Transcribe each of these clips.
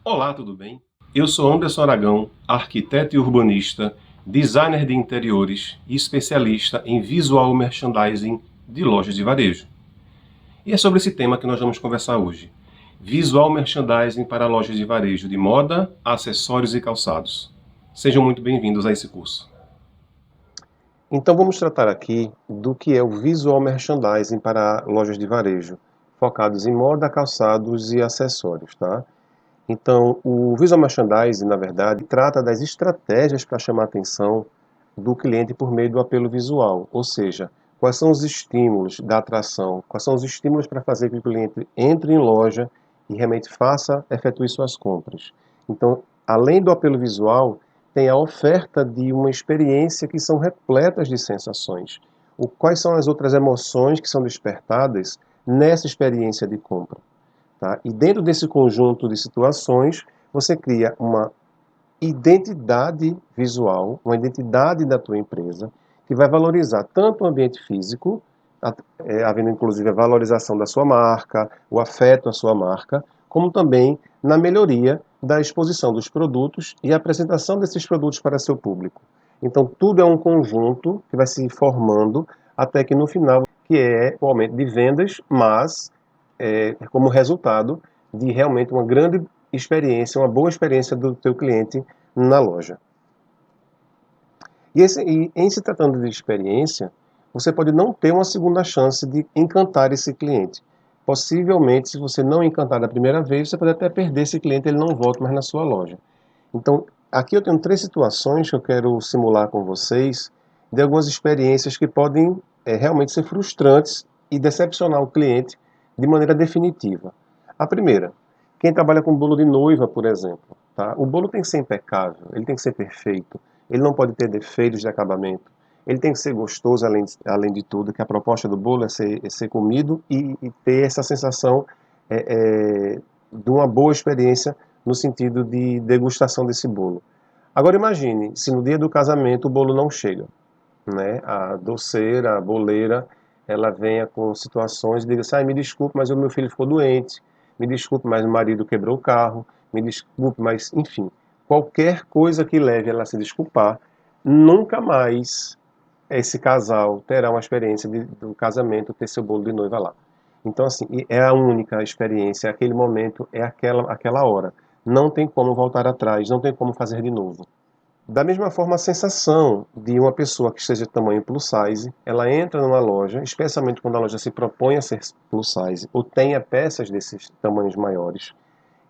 Olá, tudo bem? Eu sou Anderson Aragão, arquiteto e urbanista, designer de interiores e especialista em visual merchandising de lojas de varejo. E é sobre esse tema que nós vamos conversar hoje. Visual merchandising para lojas de varejo de moda, acessórios e calçados. Sejam muito bem-vindos a esse curso. Então vamos tratar aqui do que é o visual merchandising para lojas de varejo, focados em moda, calçados e acessórios, tá? Então, o visual merchandising, na verdade, trata das estratégias para chamar a atenção do cliente por meio do apelo visual, ou seja, quais são os estímulos da atração, quais são os estímulos para fazer com que o cliente entre em loja e realmente efetue suas compras. Então, além do apelo visual, tem a oferta de uma experiência que são repletas de sensações. Quais são as outras emoções que são despertadas nessa experiência de compra? Tá? E dentro desse conjunto de situações, você cria uma identidade visual, uma identidade da tua empresa, que vai valorizar tanto o ambiente físico, havendo inclusive a valorização da sua marca, o afeto à sua marca, como também na melhoria da exposição dos produtos e a apresentação desses produtos para seu público. Então, tudo é um conjunto que vai se formando até que no final, que é o aumento de vendas, mas como resultado de realmente uma grande experiência, uma boa experiência do teu cliente na loja. E em se tratando de experiência, você pode não ter uma segunda chance de encantar esse cliente. Possivelmente, se você não encantar da primeira vez, você pode até perder esse cliente, ele não volta mais na sua loja. Então, aqui eu tenho 3 situações que eu quero simular com vocês, de algumas experiências que podem realmente ser frustrantes e decepcionar o cliente de maneira definitiva. A primeira, quem trabalha com bolo de noiva, por exemplo, tá? O bolo tem que ser impecável, ele tem que ser perfeito, ele não pode ter defeitos de acabamento, ele tem que ser gostoso além de tudo, que a proposta do bolo é ser comido e ter essa sensação de uma boa experiência no sentido de degustação desse bolo. Agora imagine, se no dia do casamento o bolo não chega, né? A doceira, a boleira, ela venha com situações de diga assim, me desculpe, mas o meu filho ficou doente, me desculpe, mas o marido quebrou o carro, me desculpe, mas enfim, qualquer coisa que leve ela a se desculpar, nunca mais esse casal terá uma experiência do casamento ter seu bolo de noiva lá. Então, assim, é a única experiência, aquele momento, é aquela hora. Não tem como voltar atrás, não tem como fazer de novo. Da mesma forma, a sensação de uma pessoa que esteja de tamanho plus size, ela entra numa loja, especialmente quando a loja se propõe a ser plus size, ou tenha peças desses tamanhos maiores,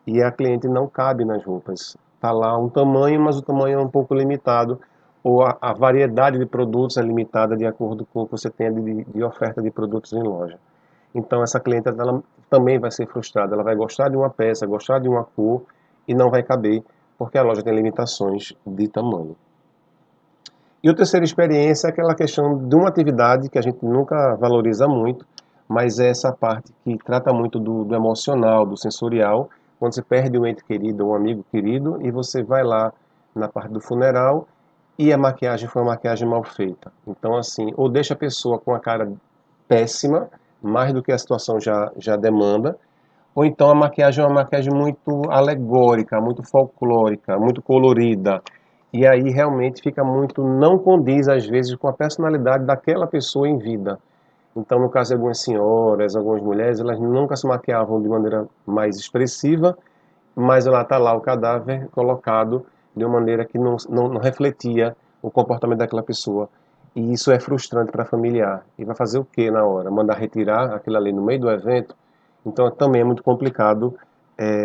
e a cliente não cabe nas roupas. Está lá um tamanho, mas o tamanho é um pouco limitado, ou a variedade de produtos é limitada de acordo com o que você tem de oferta de produtos em loja. Então essa cliente ela também vai ser frustrada, ela vai gostar de uma peça, gostar de uma cor e não vai caber, porque a loja tem limitações de tamanho. E a terceira experiência é aquela questão de uma atividade que a gente nunca valoriza muito, mas é essa parte que trata muito do emocional, do sensorial, quando você perde um ente querido, um amigo querido, e você vai lá na parte do funeral e a maquiagem foi uma maquiagem mal feita. Então, assim, ou deixa a pessoa com a cara péssima, mais do que a situação já demanda, ou então a maquiagem é uma maquiagem muito alegórica, muito folclórica, muito colorida. E aí realmente fica muito, não condiz às vezes com a personalidade daquela pessoa em vida. Então, no caso de algumas senhoras, algumas mulheres, elas nunca se maquiavam de maneira mais expressiva, mas ela está lá o cadáver colocado de uma maneira que não refletia o comportamento daquela pessoa. E isso é frustrante para familiar. E vai fazer o que na hora? Mandar retirar aquilo ali no meio do evento? Então também é muito complicado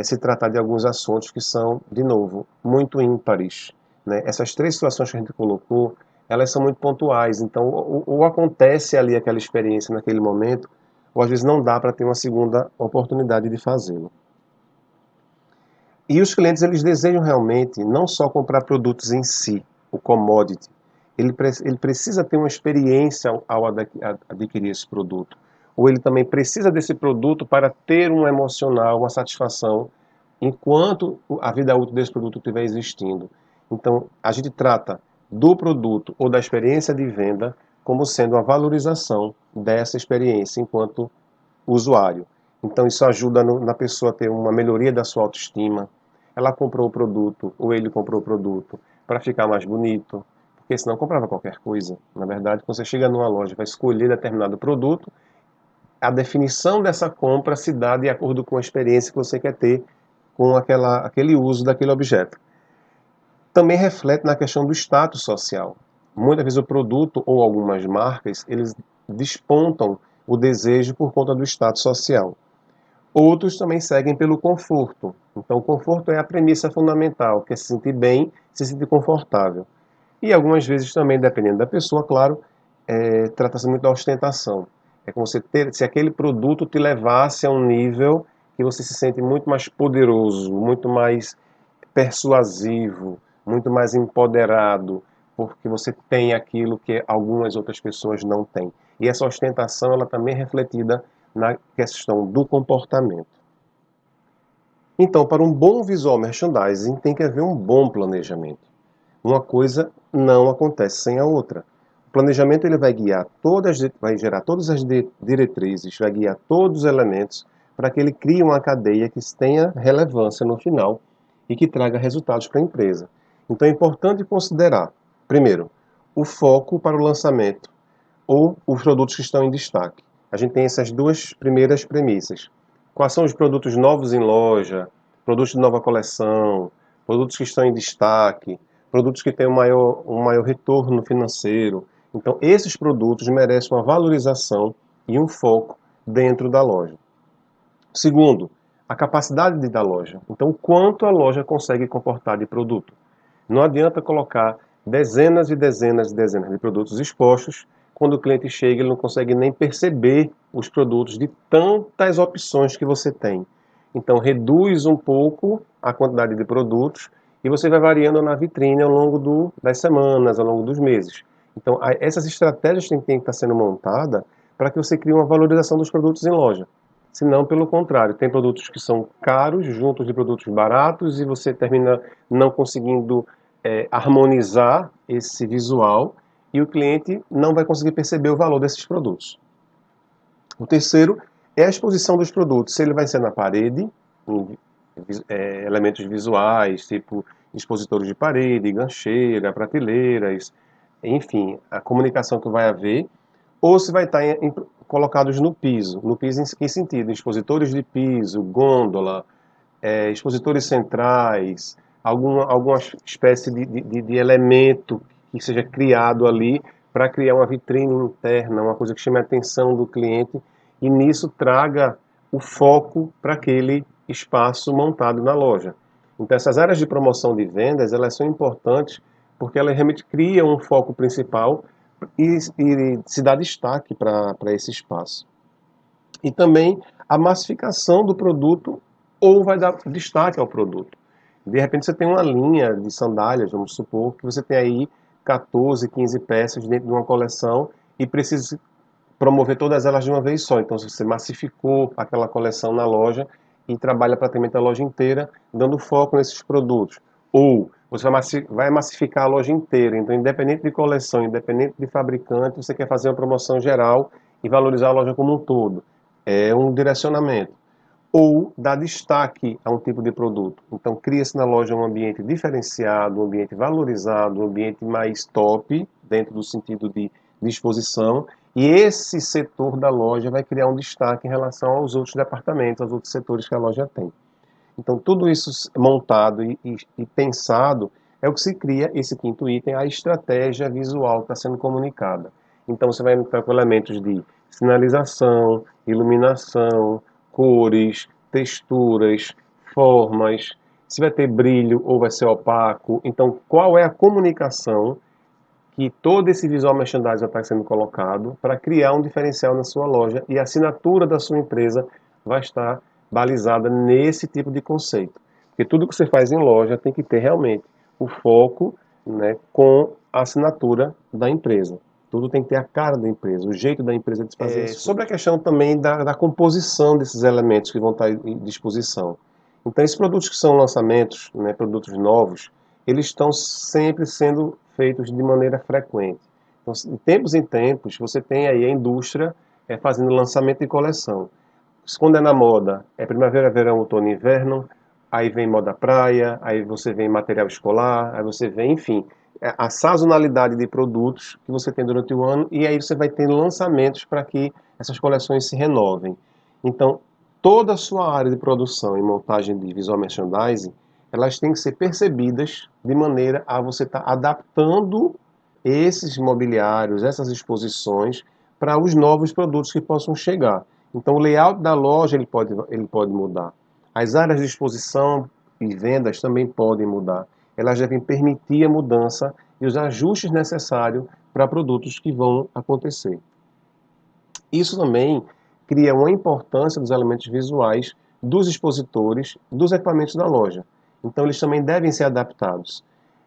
se tratar de alguns assuntos que são, de novo, muito ímpares. Né? Essas 3 situações que a gente colocou, elas são muito pontuais. Então ou acontece ali aquela experiência naquele momento, ou às vezes não dá para ter uma segunda oportunidade de fazê-lo. E os clientes eles desejam realmente não só comprar produtos em si, o commodity, ele precisa ter uma experiência ao adquirir esse produto. Ou ele também precisa desse produto para ter um emocional, uma satisfação, enquanto a vida útil desse produto estiver existindo. Então, a gente trata do produto ou da experiência de venda como sendo a valorização dessa experiência enquanto usuário. Então, isso ajuda na pessoa a ter uma melhoria da sua autoestima, ela comprou o produto, ou ele comprou o produto, para ficar mais bonito, porque senão comprava qualquer coisa. Na verdade, quando você chega numa loja e vai escolher determinado produto, a definição dessa compra se dá de acordo com a experiência que você quer ter com aquele uso daquele objeto. Também reflete na questão do status social. Muitas vezes o produto ou algumas marcas, eles despontam o desejo por conta do status social. Outros também seguem pelo conforto. Então, o conforto é a premissa fundamental, que é se sentir bem, se sentir confortável. E algumas vezes também, dependendo da pessoa, claro, trata-se muito da ostentação. É como se aquele produto te levasse a um nível que você se sente muito mais poderoso, muito mais persuasivo, muito mais empoderado, porque você tem aquilo que algumas outras pessoas não têm. E essa ostentação, ela também é refletida na questão do comportamento. Então, para um bom visual merchandising, tem que haver um bom planejamento. Uma coisa não acontece sem a outra. O planejamento ele vai guiar vai gerar todas as diretrizes, vai guiar todos os elementos para que ele crie uma cadeia que tenha relevância no final e que traga resultados para a empresa. Então é importante considerar, primeiro, o foco para o lançamento ou os produtos que estão em destaque. A gente tem essas duas primeiras premissas. Quais são os produtos novos em loja, produtos de nova coleção, produtos que estão em destaque, produtos que têm um maior retorno financeiro. Então, esses produtos merecem uma valorização e um foco dentro da loja. Segundo, a capacidade da loja. Então, quanto a loja consegue comportar de produto. Não adianta colocar dezenas e dezenas e dezenas de produtos expostos. Quando o cliente chega, ele não consegue nem perceber os produtos de tantas opções que você tem. Então, reduz um pouco a quantidade de produtos e você vai variando na vitrine ao longo das semanas, ao longo dos meses. Então, essas estratégias têm que estar sendo montadas para que você crie uma valorização dos produtos em loja. Senão, pelo contrário, tem produtos que são caros juntos de produtos baratos e você termina não conseguindo harmonizar esse visual e o cliente não vai conseguir perceber o valor desses produtos. O terceiro é a exposição dos produtos. Se ele vai ser na parede, em elementos visuais, tipo expositores de parede, gancheira, prateleiras, enfim, a comunicação que vai haver, ou se vai estar colocados no piso. No piso em que sentido? Expositores de piso, gôndola, expositores centrais, alguma espécie de elemento que seja criado ali para criar uma vitrine interna, uma coisa que chame a atenção do cliente e nisso traga o foco para aquele espaço montado na loja. Então essas áreas de promoção de vendas, elas são importantes porque elas realmente criam um foco principal e se dá destaque para esse espaço. E também a massificação do produto ou vai dar destaque ao produto. De repente você tem uma linha de sandálias, vamos supor, que você tem aí 14, 15 peças dentro de uma coleção e precisa promover todas elas de uma vez só. Então você massificou aquela coleção na loja e trabalha praticamente a loja inteira, dando foco nesses produtos. Ou você vai massificar a loja inteira. Então, independente de coleção, independente de fabricante, você quer fazer uma promoção geral e valorizar a loja como um todo. É um direcionamento. Ou dar destaque a um tipo de produto. Então, cria-se na loja um ambiente diferenciado, um ambiente valorizado, um ambiente mais top, dentro do sentido de exposição, e esse setor da loja vai criar um destaque em relação aos outros departamentos, aos outros setores que a loja tem. Então, tudo isso montado e pensado é o que se cria esse quinto item, a estratégia visual que está sendo comunicada. Então, você vai entrar com elementos de sinalização, iluminação, cores, texturas, formas, se vai ter brilho ou vai ser opaco. Então, qual é a comunicação que todo esse visual merchandising está sendo colocado para criar um diferencial na sua loja e a assinatura da sua empresa vai estar balizada nesse tipo de conceito. Porque tudo que você faz em loja tem que ter realmente o foco, né, com a assinatura da empresa. Tudo tem que ter a cara da empresa, o jeito da empresa de fazer isso. Sobre a questão também da composição desses elementos que vão estar em disposição. Então, esses produtos que são lançamentos, né, produtos novos, eles estão sempre sendo feitos de maneira frequente. Então, de tempos em tempos, você tem aí a indústria fazendo lançamento de coleção. Quando é na moda, é primavera, verão, outono e inverno. aí vem moda praia, aí você vem material escolar, aí você vem, enfim, a sazonalidade de produtos que você tem durante o ano, e aí você vai ter lançamentos para que essas coleções se renovem. Então, toda a sua área de produção e montagem de visual merchandising, elas têm que ser percebidas de maneira a você estar adaptando esses mobiliários, essas exposições, para os novos produtos que possam chegar. Então, o layout da loja ele pode mudar. As áreas de exposição e vendas também podem mudar. Elas devem permitir a mudança e os ajustes necessários para produtos que vão acontecer. Isso também cria uma importância dos elementos visuais dos expositores, dos equipamentos da loja. Então, eles também devem ser adaptados.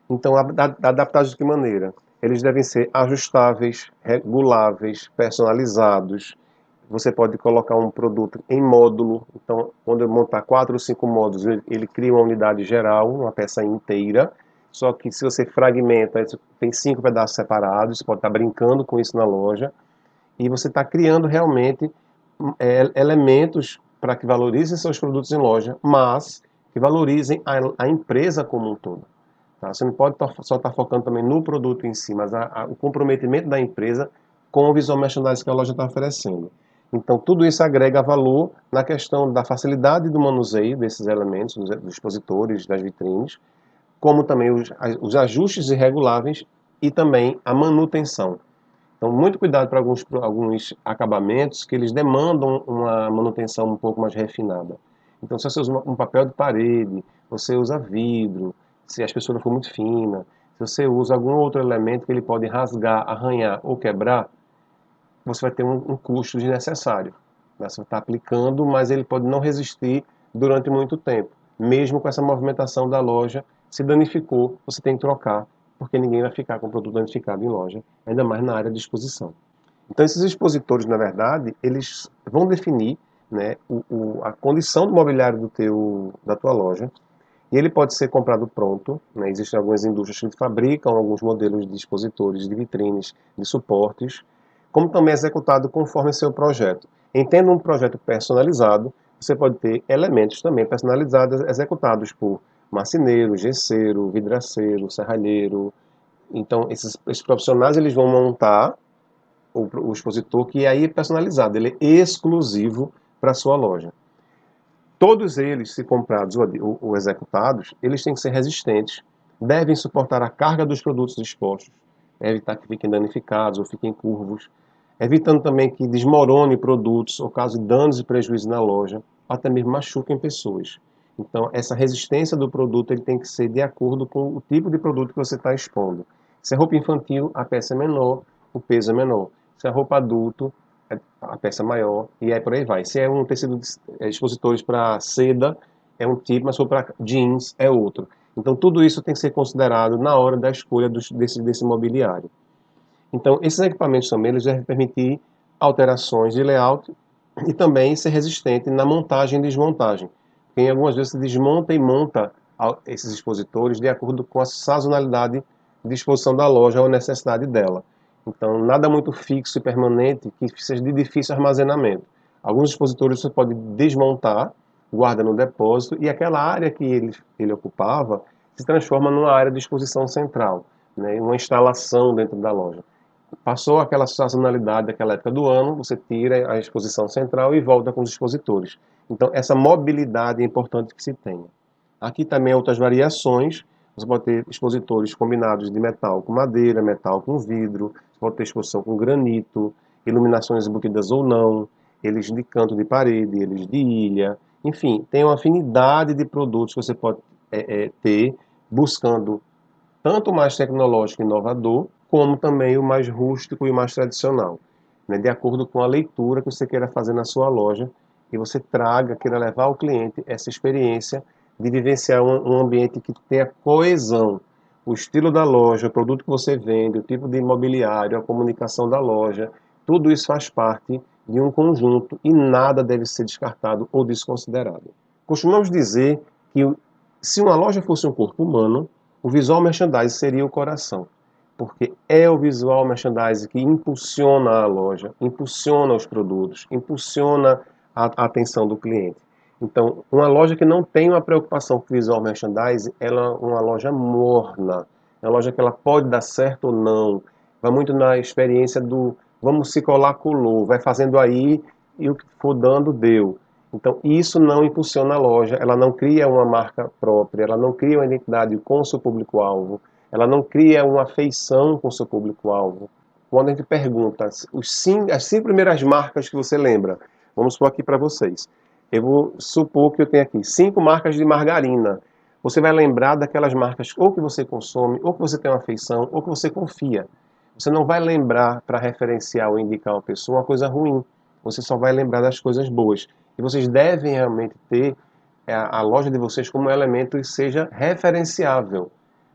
Então, adaptados de que maneira? Eles devem ser ajustáveis, reguláveis, personalizados. Você pode colocar um produto em módulo. Então, quando eu montar 4 ou 5 módulos, ele cria uma unidade geral, uma peça inteira. Só que se você fragmenta, tem 5 pedaços separados, você pode estar brincando com isso na loja. E você está criando realmente elementos para que valorizem seus produtos em loja, mas que valorizem a empresa como um todo. Tá? Você não pode só estar focando também no produto em si, mas o comprometimento da empresa com o visual merchandising que a loja está oferecendo. Então, tudo isso agrega valor na questão da facilidade do manuseio desses elementos, dos expositores, das vitrines, como também os ajustes irreguláveis e também a manutenção. Então, muito cuidado para alguns acabamentos que eles demandam uma manutenção um pouco mais refinada. Então, se você usa um papel de parede, você usa vidro, se a espessura for muito fina, se você usa algum outro elemento que ele pode rasgar, arranhar ou quebrar, você vai ter um custo desnecessário. Você está aplicando, mas ele pode não resistir durante muito tempo. Mesmo com essa movimentação da loja, se danificou, você tem que trocar, porque ninguém vai ficar com o produto danificado em loja, ainda mais na área de exposição. Então, esses expositores, na verdade, eles vão definir, né, a condição do mobiliário da tua loja, e ele pode ser comprado pronto, né? Existem algumas indústrias que fabricam alguns modelos de expositores, de vitrines, de suportes, como também executado conforme seu projeto. Entenda um projeto personalizado, você pode ter elementos também personalizados executados por marceneiro, gesseiro, vidraceiro, serralheiro. Então, esses profissionais eles vão montar o expositor que aí é personalizado, ele é exclusivo para a sua loja. Todos eles, se comprados ou executados, eles têm que ser resistentes, devem suportar a carga dos produtos expostos, evitar que fiquem danificados ou fiquem curvos, evitando também que desmorone produtos ou cause danos e prejuízos na loja, até mesmo machuquem pessoas. Então, essa resistência do produto ele tem que ser de acordo com o tipo de produto que você está expondo. Se é roupa infantil, a peça é menor, o peso é menor. Se é roupa adulto, a peça maior, e aí por aí vai. Se é um tecido de expositores para seda, é um tipo, mas se for para jeans, é outro. Então, tudo isso tem que ser considerado na hora da escolha desse mobiliário. Então, esses equipamentos também eles devem permitir alterações de layout e também ser resistente na montagem e desmontagem. Porque em algumas vezes se desmonta e monta esses expositores de acordo com a sazonalidade de exposição da loja ou a necessidade dela. Então, nada muito fixo e permanente que seja de difícil armazenamento. Alguns expositores você pode desmontar, guarda no depósito, e aquela área que ele ocupava se transforma numa área de exposição central, né, uma instalação dentro da loja. Passou aquela sazonalidade daquela época do ano, você tira a exposição central e volta com os expositores. Então, essa mobilidade é importante que se tenha. Aqui também outras variações. Você pode ter expositores combinados de metal com madeira, metal com vidro, você pode ter exposição com granito, iluminações embutidas ou não, eles de canto de parede, eles de ilha. Enfim, tem uma afinidade de produtos que você pode ter, buscando tanto o mais tecnológico e inovador, como também o mais rústico e mais tradicional, né? De acordo com a leitura que você queira fazer na sua loja e você queira levar ao cliente essa experiência de vivenciar um ambiente que tenha coesão. O estilo da loja, o produto que você vende, o tipo de imobiliário, a comunicação da loja, tudo isso faz parte de um conjunto e nada deve ser descartado ou desconsiderado. Costumamos dizer que se uma loja fosse um corpo humano, o visual merchandising seria o coração, porque é o visual merchandising que impulsiona a loja, impulsiona os produtos, impulsiona a atenção do cliente. Então, uma loja que não tem uma preocupação com visual merchandising, ela é uma loja morna. É uma loja que ela pode dar certo ou não. Vai muito na experiência do vamos se colar, colou, vai fazendo aí e o que for dando, deu. Então, isso não impulsiona a loja, ela não cria uma marca própria, ela não cria uma identidade com o seu público-alvo, ela não cria uma afeição com o seu público-alvo. Quando a gente pergunta as 5 primeiras marcas que você lembra, vamos supor aqui para vocês. Eu vou supor que eu tenho aqui 5 marcas de margarina. Você vai lembrar daquelas marcas ou que você consome, ou que você tem uma afeição, ou que você confia. Você não vai lembrar para referenciar ou indicar uma pessoa uma coisa ruim. Você só vai lembrar das coisas boas. E vocês devem realmente ter a loja de vocês como um elemento que seja referenciável.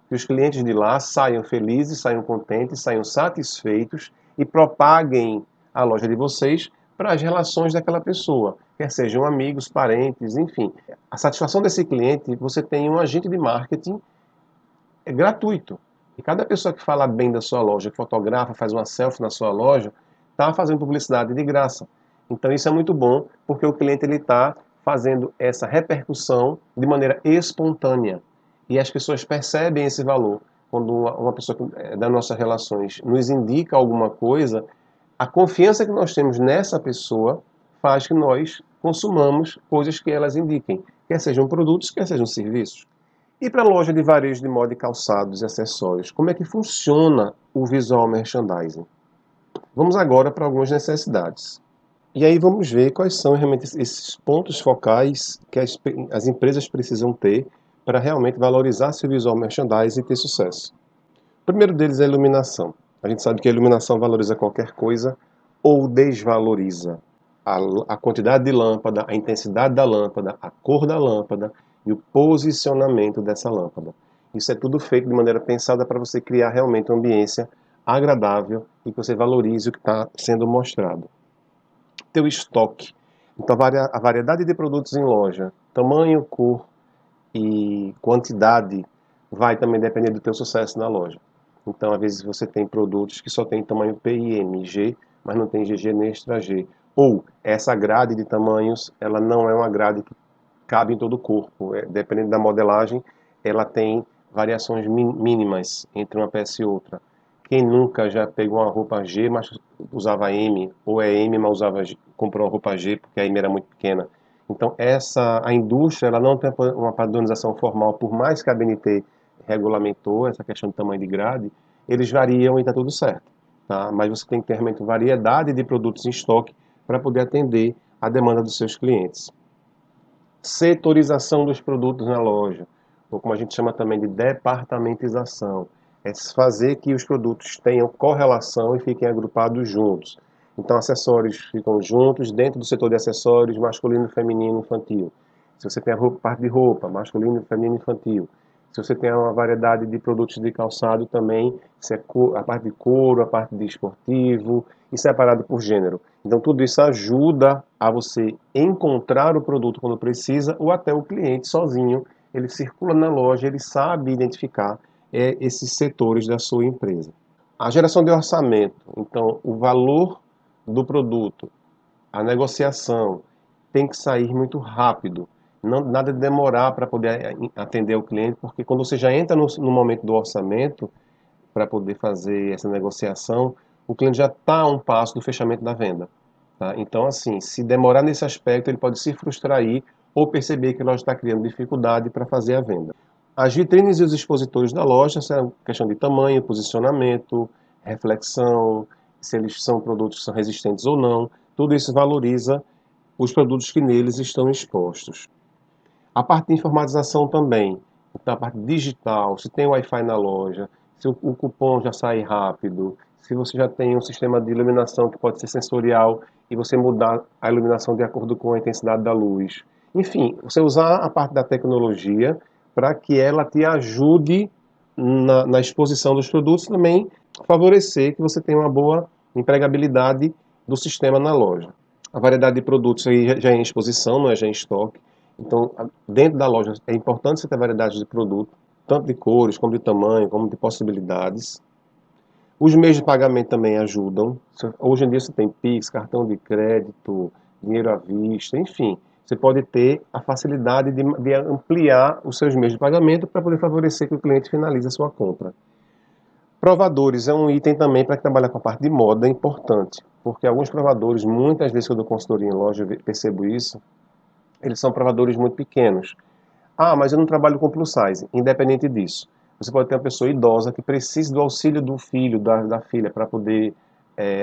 Que os clientes de lá saiam felizes, saiam contentes, saiam satisfeitos e propaguem a loja de vocês para as relações daquela pessoa, quer sejam amigos, parentes, enfim. A satisfação desse cliente, você tem um agente de marketing gratuito. E cada pessoa que fala bem da sua loja, que fotografa, faz uma selfie na sua loja, está fazendo publicidade de graça. Então isso é muito bom, porque o cliente está fazendo essa repercussão de maneira espontânea. E as pessoas percebem esse valor. Quando uma pessoa das nossas relações nos indica alguma coisa, a confiança que nós temos nessa pessoa faz que nós consumamos coisas que elas indiquem, quer sejam produtos, quer sejam serviços. E para a loja de varejo de moda e calçados e acessórios, como é que funciona o visual merchandising? Vamos agora para algumas necessidades. E aí vamos ver quais são realmente esses pontos focais que as empresas precisam ter para realmente valorizar seu visual merchandising e ter sucesso. O primeiro deles é a iluminação. A gente sabe que a iluminação valoriza qualquer coisa ou desvaloriza. A quantidade de lâmpada, a intensidade da lâmpada, a cor da lâmpada e o posicionamento dessa lâmpada. Isso é tudo feito de maneira pensada para você criar realmente uma ambiência agradável e que você valorize o que está sendo mostrado. Teu estoque. Então, a variedade de produtos em loja, tamanho, cor e quantidade vai também depender do teu sucesso na loja. Então, às vezes você tem produtos que só tem tamanho P e M, G, mas não tem GG nem extra G. Ou essa grade de tamanhos, ela não é uma grade que cabe em todo o corpo. Dependendo da modelagem, ela tem variações mínimas entre uma peça e outra. Quem nunca já pegou uma roupa G, mas usava M, ou é M, mas comprou uma roupa G porque a M era muito pequena. Então, a indústria ela não tem uma padronização formal, por mais que a BNT regulamentou essa questão de tamanho de grade, eles variam e está tudo certo. Tá? Mas você tem que ter realmente variedade de produtos em estoque para poder atender a demanda dos seus clientes. Setorização dos produtos na loja, ou como a gente chama também de departamentização, é fazer que os produtos tenham correlação e fiquem agrupados juntos. Então, acessórios ficam juntos dentro do setor de acessórios masculino, feminino, infantil. Se você tem a parte de roupa, masculino, feminino, infantil. Se você tem uma variedade de produtos de calçado também, se é a parte de couro, a parte de esportivo, e separado por gênero. Então, tudo isso ajuda a você encontrar o produto quando precisa, ou até o cliente sozinho, ele circula na loja, ele sabe identificar esses setores da sua empresa. A geração de orçamento, então, o valor do produto, a negociação tem que sair muito rápido. Não, nada de demorar para poder atender o cliente, porque quando você já entra no momento do orçamento, para poder fazer essa negociação, o cliente já está a um passo do fechamento da venda. Tá? Então, assim, se demorar nesse aspecto, ele pode se frustrar aí ou perceber que a loja está criando dificuldade para fazer a venda. As vitrines e os expositores da loja, essa é questão de tamanho, posicionamento, reflexão, se eles são produtos que são resistentes ou não, tudo isso valoriza os produtos que neles estão expostos. A parte de informatização também, então a parte digital, se tem Wi-Fi na loja, se o cupom já sai rápido, se você já tem um sistema de iluminação que pode ser sensorial e você mudar a iluminação de acordo com a intensidade da luz. Enfim, você usar a parte da tecnologia para que ela te ajude na exposição dos produtos, também favorecer que você tenha uma boa empregabilidade do sistema na loja. A variedade de produtos aí já é em exposição, não é já em estoque. Então, dentro da loja é importante você ter variedade de produto, tanto de cores, como de tamanho, como de possibilidades. Os meios de pagamento também ajudam. Hoje em dia você tem Pix, cartão de crédito, dinheiro à vista, enfim. Você pode ter a facilidade de ampliar os seus meios de pagamento para poder favorecer que o cliente finalize a sua compra. Provadores é um item também para quem trabalha com a parte de moda importante, porque alguns provadores, muitas vezes que eu dou consultoria em loja, eu percebo isso, eles são provadores muito pequenos. Ah, mas eu não trabalho com plus size. Independente disso, você pode ter uma pessoa idosa que precisa do auxílio do filho, da filha, para poder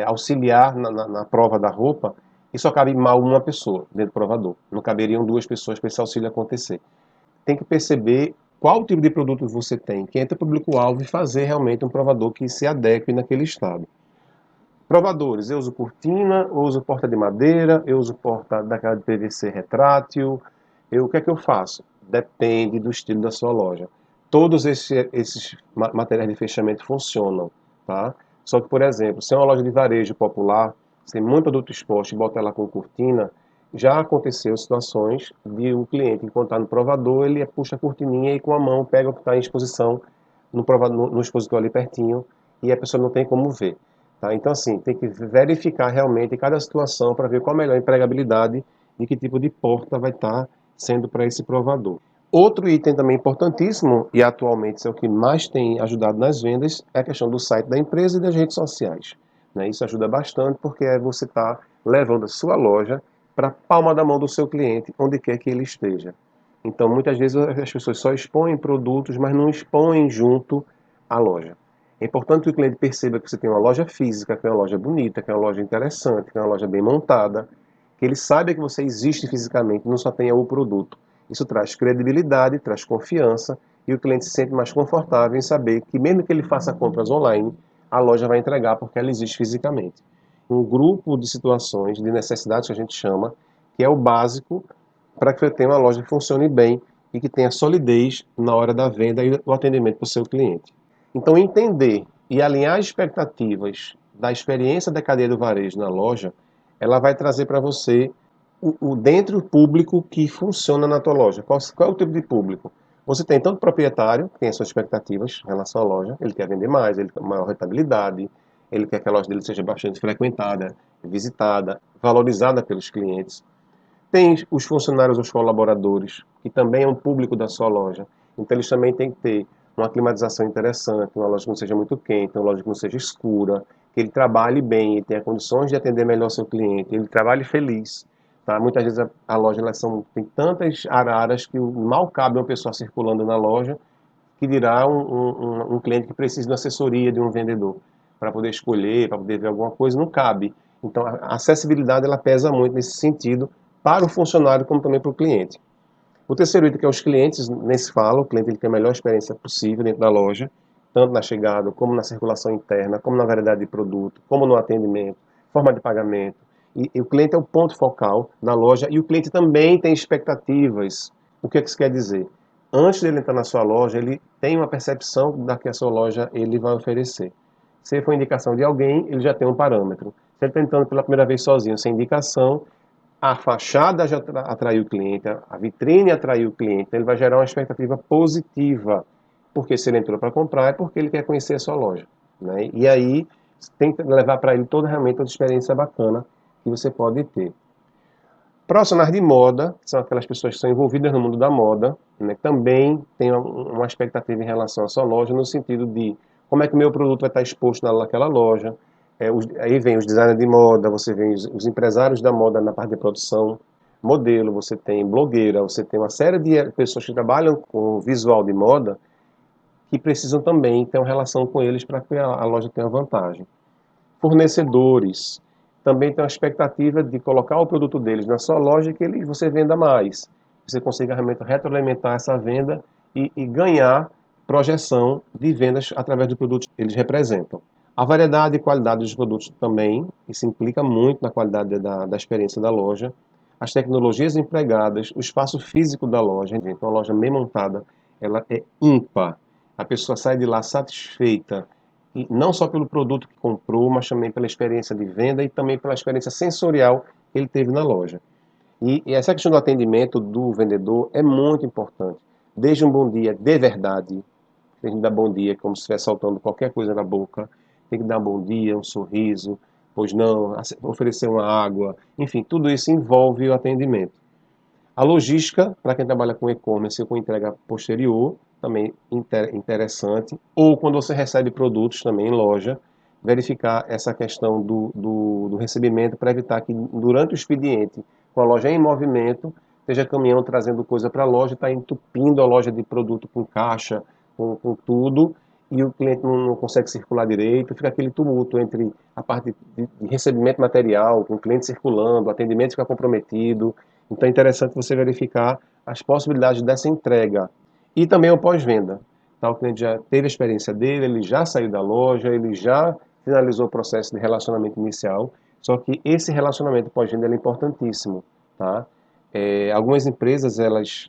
auxiliar na prova da roupa, e só cabe mal uma pessoa dentro do provador. Não caberiam duas pessoas para esse auxílio acontecer. Tem que perceber qual tipo de produto você tem, quem é teu público-alvo, e fazer realmente um provador que se adeque naquele estado. Provadores, eu uso cortina, eu uso porta de madeira, eu uso porta daquela de PVC retrátil. O que é que eu faço? Depende do estilo da sua loja. Todos esses materiais de fechamento funcionam, tá? Só que, por exemplo, se é uma loja de varejo popular, você tem muito produto exposto e bota ela com cortina, já aconteceu situações de o cliente, enquanto está no provador, ele puxa a cortininha e com a mão pega o que está em exposição no expositor ali pertinho, e a pessoa não tem como ver. Tá? Então, assim, tem que verificar realmente cada situação para ver qual a melhor empregabilidade e que tipo de porta vai estar sendo para esse provador. Outro item também importantíssimo, e atualmente é o que mais tem ajudado nas vendas, é a questão do site da empresa e das redes sociais. Né? Isso ajuda bastante porque você está levando a sua loja para a palma da mão do seu cliente, onde quer que ele esteja. Então, muitas vezes as pessoas só expõem produtos, mas não expõem junto à loja. É importante que o cliente perceba que você tem uma loja física, que é uma loja bonita, que é uma loja interessante, que é uma loja bem montada, que ele saiba que você existe fisicamente, não só tenha o produto. Isso traz credibilidade, traz confiança, e o cliente se sente mais confortável em saber que mesmo que ele faça compras online, a loja vai entregar porque ela existe fisicamente. Um grupo de situações, de necessidades que a gente chama, que é o básico para que você tenha uma loja que funcione bem e que tenha solidez na hora da venda e do atendimento para o seu cliente. Então, entender e alinhar as expectativas da experiência da cadeia do varejo na loja, ela vai trazer para você o dentro público que funciona na tua loja. Qual é o tipo de público? Você tem tanto proprietário, que tem as suas expectativas em relação à loja, ele quer vender mais, ele quer maior rentabilidade, ele quer que a loja dele seja bastante frequentada, visitada, valorizada pelos clientes. Tem os funcionários, os colaboradores, que também é um público da sua loja. Então eles também têm que ter uma climatização interessante, uma loja que não seja muito quente, uma loja que não seja escura, que ele trabalhe bem, ele tenha condições de atender melhor seu cliente, ele trabalhe feliz. Tá? Muitas vezes a loja tem tantas araras que mal cabe uma pessoa circulando na loja, que dirá um cliente que precisa de uma assessoria de um vendedor para poder escolher, para poder ver alguma coisa, não cabe. Então a acessibilidade ela pesa muito nesse sentido para o funcionário como também para o cliente. O terceiro item que é os clientes, nem se fala, o cliente ele tem a melhor experiência possível dentro da loja, tanto na chegada, como na circulação interna, como na variedade de produto, como no atendimento, forma de pagamento. E o cliente é o ponto focal na loja e o cliente também tem expectativas. O que isso quer dizer? Antes dele entrar na sua loja, ele tem uma percepção da que a sua loja ele vai oferecer. Se for indicação de alguém, ele já tem um parâmetro. Se ele está entrando pela primeira vez sozinho, sem indicação, a fachada já atraiu o cliente, a vitrine atraiu o cliente, então ele vai gerar uma expectativa positiva, porque se ele entrou para comprar é porque ele quer conhecer a sua loja. Né? E aí tem que levar para ele toda realmente uma experiência bacana que você pode ter. Profissionais de moda, que são aquelas pessoas que são envolvidas no mundo da moda, né, também tem uma expectativa em relação à sua loja, no sentido de como é que o meu produto vai estar exposto naquela loja. Aí vem os designers de moda, você vem os empresários da moda na parte de produção, modelo, você tem blogueira, você tem uma série de pessoas que trabalham com visual de moda que precisam também ter uma relação com eles para que a loja tenha vantagem. Fornecedores também tem uma expectativa de colocar o produto deles na sua loja e que você venda mais. Você consiga realmente retroalimentar essa venda e ganhar projeção de vendas através do produto que eles representam. A variedade e qualidade dos produtos também, isso implica muito na qualidade da experiência da loja. As tecnologias empregadas, o espaço físico da loja, então a loja bem montada, ela é ímpar. A pessoa sai de lá satisfeita, e não só pelo produto que comprou, mas também pela experiência de venda e também pela experiência sensorial que ele teve na loja. E essa questão do atendimento do vendedor é muito importante. Desde um bom dia de verdade, tem que dar bom dia como se estivesse soltando qualquer coisa na boca, tem que dar um bom dia, um sorriso, pois não, oferecer uma água, enfim, tudo isso envolve o atendimento. A logística, para quem trabalha com e-commerce ou com entrega posterior, também interessante. Ou quando você recebe produtos também em loja, verificar essa questão do recebimento para evitar que durante o expediente, com a loja em movimento, esteja caminhão trazendo coisa para a loja, está entupindo a loja de produto com caixa, com tudo, e o cliente não consegue circular direito, fica aquele tumulto entre a parte de recebimento material, com o cliente circulando, o atendimento fica comprometido. Então é interessante você verificar as possibilidades dessa entrega. E também o pós-venda. Tá? O cliente já teve a experiência dele, ele já saiu da loja, ele já finalizou o processo de relacionamento inicial, só que esse relacionamento pós-venda é importantíssimo. Tá? Algumas empresas, elas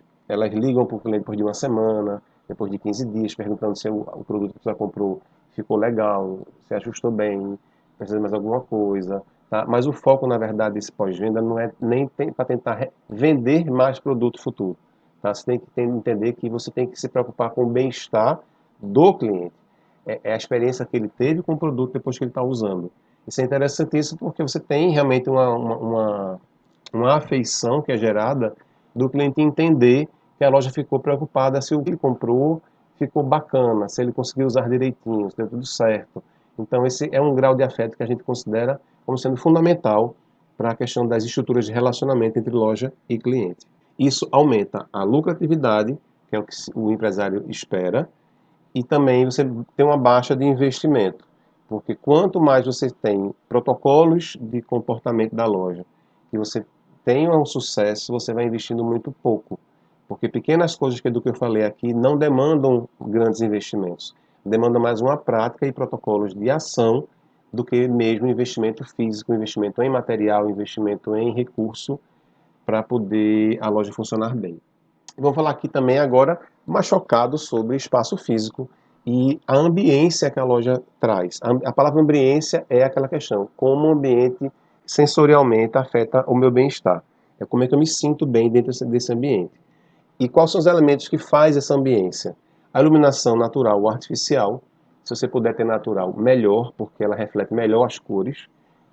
ligam para o cliente depois de uma semana, depois de 15 dias, perguntando se o produto que você comprou ficou legal, se ajustou bem, precisa de mais alguma coisa. Tá? Mas o foco, na verdade, desse pós-venda não é nem para tentar vender mais produto futuro. Tá? Você tem que entender que você tem que se preocupar com o bem-estar do cliente. É a experiência que ele teve com o produto depois que ele está usando. Isso é interessantíssimo porque você tem realmente uma afeição que é gerada do cliente entender que a loja ficou preocupada se o que ele comprou ficou bacana, se ele conseguiu usar direitinho, se deu tudo certo. Então, esse é um grau de afeto que a gente considera como sendo fundamental para a questão das estruturas de relacionamento entre loja e cliente. Isso aumenta a lucratividade, que é o que o empresário espera, e também você tem uma baixa de investimento, porque quanto mais você tem protocolos de comportamento da loja, e você tem um sucesso, você vai investindo muito pouco, porque pequenas coisas que é do que eu falei aqui não demandam grandes investimentos, demandam mais uma prática e protocolos de ação do que mesmo investimento físico, investimento em material, investimento em recurso para poder a loja funcionar bem. Vou falar aqui também agora mais chocado sobre espaço físico e a ambiência que a loja traz. A palavra ambiência é aquela questão, como o ambiente sensorialmente afeta o meu bem-estar. É como é que eu me sinto bem dentro desse ambiente. E quais são os elementos que faz essa ambiência? A iluminação natural ou artificial. Se você puder ter natural, melhor, porque ela reflete melhor as cores.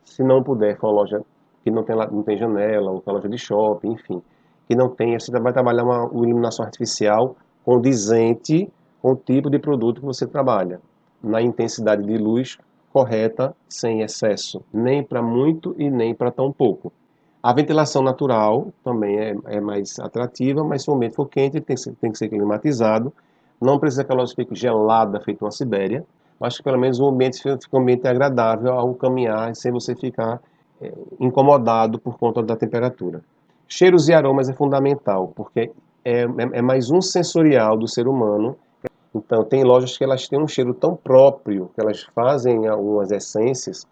Se não puder, for uma loja que não tem janela, ou uma loja de shopping, enfim, que não tenha, você vai trabalhar uma iluminação artificial condizente com o tipo de produto que você trabalha, na intensidade de luz correta, sem excesso, nem para muito e nem para tão pouco. A ventilação natural também é mais atrativa, mas se o ambiente for quente, ele tem que ser climatizado. Não precisa que a loja fique gelada, feito uma Sibéria, mas que pelo menos o ambiente fique um ambiente agradável ao caminhar, sem você ficar incomodado por conta da temperatura. Cheiros e aromas é fundamental, porque é mais um sensorial do ser humano. Então, tem lojas que elas têm um cheiro tão próprio, que elas fazem algumas essências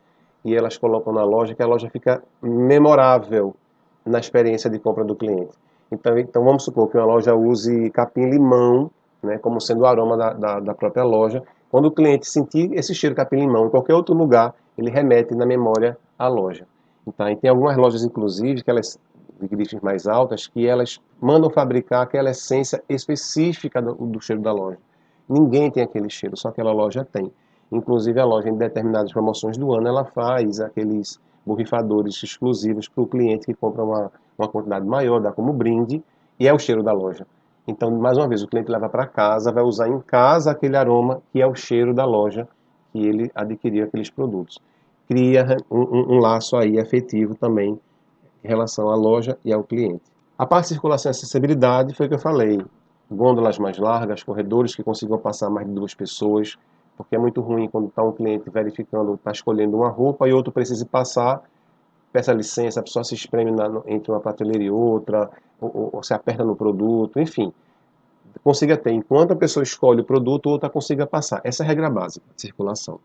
e elas colocam na loja que a loja fica memorável na experiência de compra do cliente. Então vamos supor que uma loja use capim-limão, né, como sendo o aroma da própria loja. Quando o cliente sentir esse cheiro capim-limão em qualquer outro lugar, ele remete na memória à loja. Então, e tem algumas lojas, inclusive, que elas de grifes mais altas, que elas mandam fabricar aquela essência específica do cheiro da loja. Ninguém tem aquele cheiro, só aquela loja tem. Inclusive a loja, em determinadas promoções do ano, ela faz aqueles borrifadores exclusivos para o cliente que compra uma quantidade maior, dá como brinde, e é o cheiro da loja. Então, mais uma vez, o cliente leva para casa, vai usar em casa aquele aroma que é o cheiro da loja que ele adquiriu aqueles produtos. Cria um laço aí afetivo também em relação à loja e ao cliente. A parte de circulação e acessibilidade foi o que eu falei. Gôndolas mais largas, corredores que consigam passar mais de 2 pessoas, porque é muito ruim quando está um cliente verificando, está escolhendo uma roupa e outro precisa passar, peça licença, a pessoa se espreme entre uma prateleira e outra, ou se aperta no produto, enfim. Consiga ter, enquanto a pessoa escolhe o produto, outra consiga passar. Essa é a regra básica de circulação.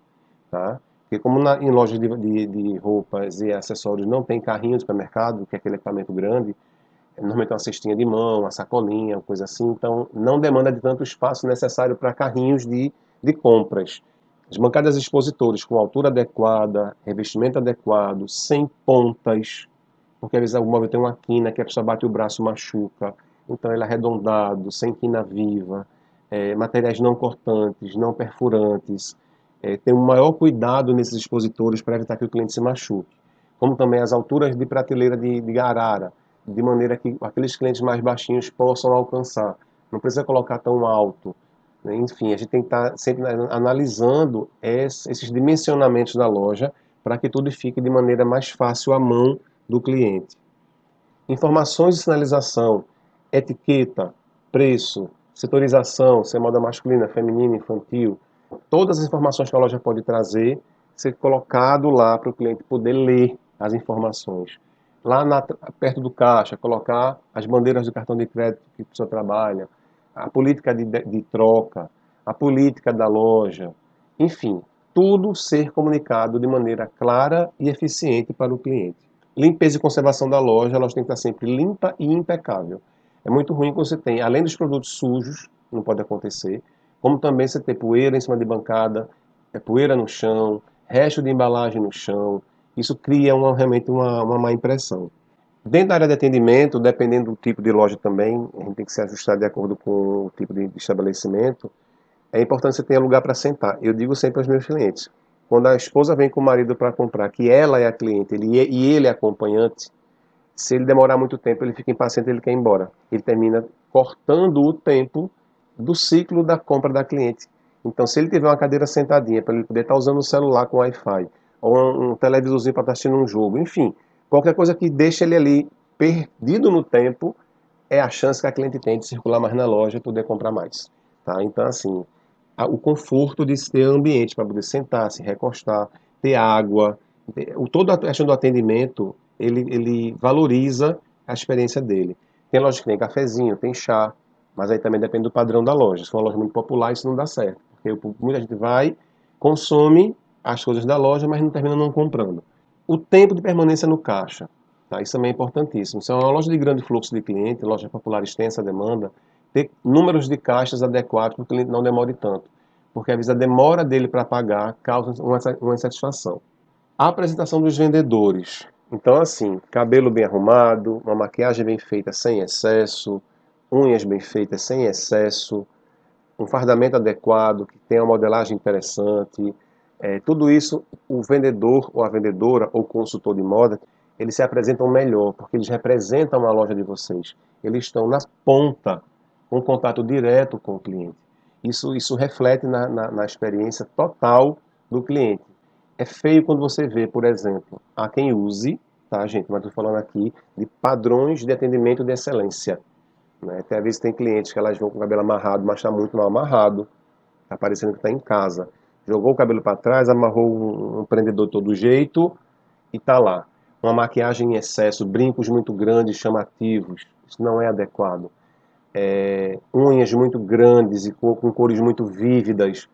Tá? Porque como em lojas de roupas e acessórios não tem carrinho de supermercado, que é aquele equipamento grande, normalmente uma cestinha de mão, uma sacolinha, uma coisa assim, então não demanda de tanto espaço necessário para carrinhos de compras. As bancadas expositores com altura adequada, revestimento adequado, sem pontas, porque às vezes o móvel tem uma quina que a pessoa bate o braço e machuca, então ele é arredondado, sem quina viva, materiais não cortantes, não perfurantes, tem um maior cuidado nesses expositores para evitar que o cliente se machuque. Como também as alturas de prateleira de arara, de maneira que aqueles clientes mais baixinhos possam alcançar. Não precisa colocar tão alto, né? Enfim, a gente tem que estar sempre analisando esses dimensionamentos da loja para que tudo fique de maneira mais fácil à mão do cliente. Informações de sinalização, etiqueta, preço, setorização, se é moda masculina, feminina, infantil, todas as informações que a loja pode trazer, ser colocado lá para o cliente poder ler as informações. Lá perto do caixa, colocar as bandeiras do cartão de crédito que a pessoa trabalha, a política de troca, a política da loja, enfim, tudo ser comunicado de maneira clara e eficiente para o cliente. Limpeza e conservação da loja, a loja tem que estar sempre limpa e impecável. É muito ruim quando você tem, além dos produtos sujos, não pode acontecer, como também você ter poeira em cima de bancada, poeira no chão, resto de embalagem no chão. Isso cria realmente uma má impressão. Dentro da área de atendimento, dependendo do tipo de loja também, a gente tem que se ajustar de acordo com o tipo de estabelecimento. É importante você ter lugar para sentar. Eu digo sempre aos meus clientes, quando a esposa vem com o marido para comprar, que ela é a cliente e ele é acompanhante, se ele demorar muito tempo, ele fica impaciente, ele quer ir embora. Ele termina cortando o tempo do ciclo da compra da cliente. Então, se ele tiver uma cadeira sentadinha para ele poder estar usando o celular com Wi-Fi, ou um televisorzinho para estar assistindo um jogo, enfim, qualquer coisa que deixe ele ali perdido no tempo, é a chance que a cliente tem de circular mais na loja e poder comprar mais. Tá? Então, assim, o conforto de ter ambiente para poder sentar, se recostar, ter água, toda a questão do atendimento, ele valoriza a experiência dele. Tem loja que tem cafezinho, tem chá, mas aí também depende do padrão da loja. Se for uma loja muito popular, isso não dá certo. Porque muita gente vai, consome as coisas da loja, mas não termina não comprando. O tempo de permanência no caixa, tá? Isso também é importantíssimo. Se é uma loja de grande fluxo de cliente, loja popular extensa demanda, ter números de caixas adequados para o cliente não demore tanto. Porque às vezes a demora dele para pagar causa uma insatisfação. A apresentação dos vendedores. Então, assim, cabelo bem arrumado, uma maquiagem bem feita sem excesso, unhas bem feitas sem excesso, um fardamento adequado, que tenha uma modelagem interessante. Tudo isso, o vendedor ou a vendedora ou consultor de moda, eles se apresentam melhor, porque eles representam a loja de vocês. Eles estão na ponta, com contato direto com o cliente. Isso reflete na experiência total do cliente. É feio quando você vê, por exemplo, há quem use, tá, gente? Mas estou falando aqui de padrões de atendimento de excelência. Né? Até às vezes tem clientes que elas vão com o cabelo amarrado, mas está muito mal amarrado, está parecendo que está em casa. Jogou o cabelo para trás, amarrou um prendedor de todo jeito e está lá. Uma maquiagem em excesso, brincos muito grandes, chamativos, isso não é adequado. Unhas muito grandes e com cores muito vívidas,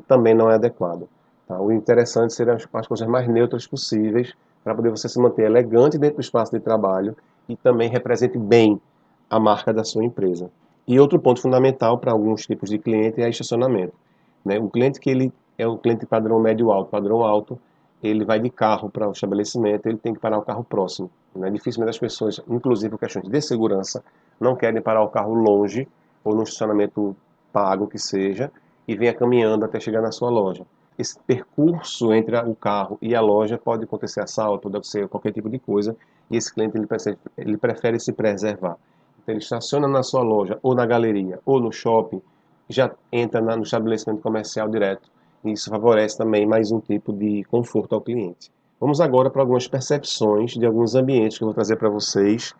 também não é adequado. Tá? O interessante seria as coisas mais neutras possíveis, para poder você se manter elegante dentro do espaço de trabalho e também represente bem a marca da sua empresa. E outro ponto fundamental para alguns tipos de cliente é estacionamento. Né? O cliente que ele é um cliente padrão alto, ele vai de carro para o estabelecimento, ele tem que parar o carro próximo. Né? Dificilmente as pessoas, inclusive por questões de segurança, não querem parar o carro longe ou num estacionamento pago que seja e venha caminhando até chegar na sua loja. Esse percurso entre o carro e a loja pode acontecer assalto, pode ser qualquer tipo de coisa, e esse cliente ele prefere se preservar. Então ele estaciona na sua loja, ou na galeria, ou no shopping, já entra no estabelecimento comercial direto. E isso favorece também mais um tipo de conforto ao cliente. Vamos agora para algumas percepções de alguns ambientes que eu vou trazer para vocês.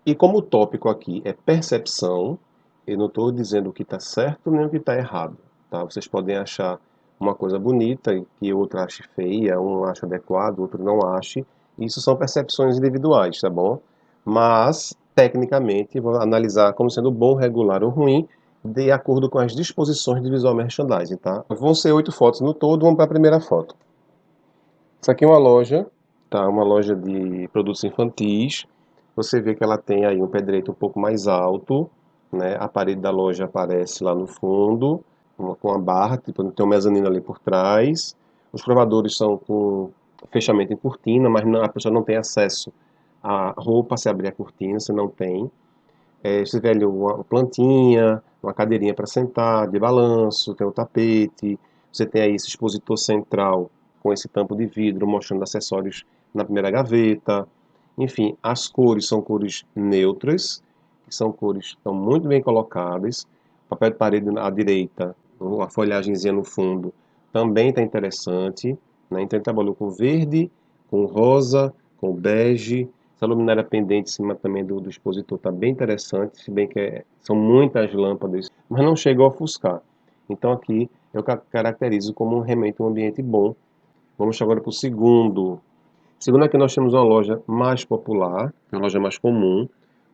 E como o tópico aqui é percepção, eu não estou dizendo o que está certo nem o que está errado. Tá? Vocês podem achar uma coisa bonita e que outro ache feia, um acha adequado, outro não ache. Isso são percepções individuais, tá bom? Mas, tecnicamente, vou analisar como sendo bom, regular ou ruim, de acordo com as disposições de visual merchandising, tá? Vão ser 8 fotos no todo, vamos para a primeira foto. Isso aqui é uma loja, tá? Uma loja de produtos infantis. Você vê que ela tem aí um pedreiro um pouco mais alto, né? A parede da loja aparece lá no fundo, com a barra, tipo, tem um mezanino ali por trás. Os provadores são com fechamento em cortina, mas a pessoa não tem acesso à roupa se abrir a cortina, você não tem. Você vê ali uma plantinha, uma cadeirinha para sentar, de balanço, tem o tapete. Você tem aí esse expositor central com esse tampo de vidro mostrando acessórios na primeira gaveta. Enfim, as cores são cores neutras, que são cores que estão muito bem colocadas. O papel de parede à direita, a folhagemzinha no fundo, também está interessante, né? Então ele trabalhou com verde, com rosa, com bege. Essa luminária pendente em cima também do expositor está bem interessante, se bem que são muitas lâmpadas, mas não chega a ofuscar. Então aqui eu caracterizo como realmente um ambiente bom. Vamos agora para o segundo. Segundo, aqui nós temos uma loja mais popular, uma loja mais comum,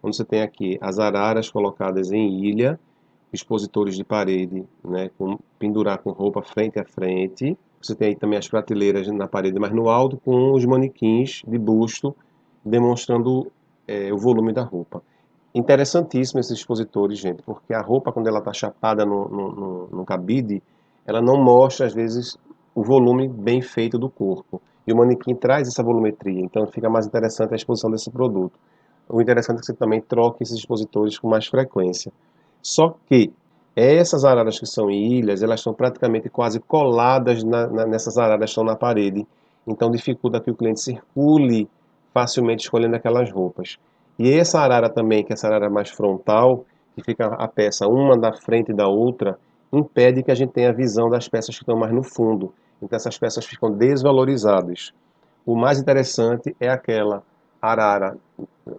onde você tem aqui as araras colocadas em ilha, expositores de parede, né, pendurar com roupa frente a frente. Você tem aí também as prateleiras na parede mais no alto, com os manequins de busto, demonstrando o volume da roupa. Interessantíssimo esses expositores, gente, porque a roupa, quando ela está chapada no cabide, ela não mostra, às vezes, o volume bem feito do corpo. E o manequim traz essa volumetria, então fica mais interessante a exposição desse produto. O interessante é que você também troque esses expositores com mais frequência. Só que essas araras que são em ilhas, elas estão praticamente quase coladas nessas araras que estão na parede, então dificulta que o cliente circule facilmente escolhendo aquelas roupas. E essa arara também, que é essa arara mais frontal, que fica a peça uma da frente da outra, impede que a gente tenha a visão das peças que estão mais no fundo. Então essas peças ficam desvalorizadas. O mais interessante é aquela arara